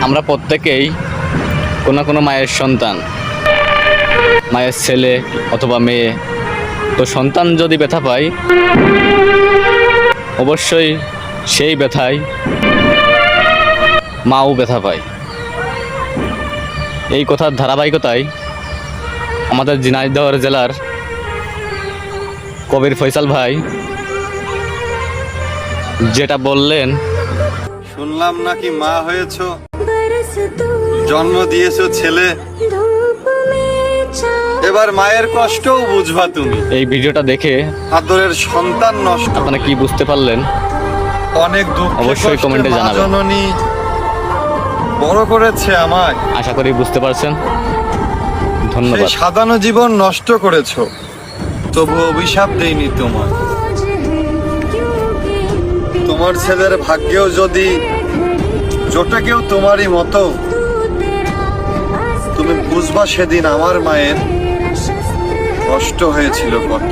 আমরা প্রত্যেকেই কোনো কোনো মায়ের সন্তান, মায়ের ছেলে অথবা মেয়ে। তো সন্তান যদি ব্যথা পায়, অবশ্যই সেই ব্যথায় মাও ব্যথা পায়। এই কথার ধারাবাহিকতায় আমাদের ঝিনাইদহ জেলার কবির ফয়সাল ভাই যেটা বললেন, শুনলাম নাকি মা হয়েছো, জন্ম দিয়েছো ছেলে, এবার মায়ের কষ্টও বুঝবা তুমি। এই ভিডিওটা দেখে আদরের সন্তান নষ্ট, আপনারা কি বুঝতে পারলেন অনেক দুঃখ অবশ্যই কমেন্টে জানাবেন। জননী বড় করেছে আমায়, আশা করি বুঝতে পারছেন। সেই ধন্যবাদ। সাজানো জীবন নষ্ট করেছো, তবু অভিশাপ দেইনি তোমার। তোমার ছেলের ভাগ্যেও যদি জোটে কেউ তোমারই মতো, তুমি বুঝবা সেদিন আমার মায়ের কষ্ট হয়েছিল কত।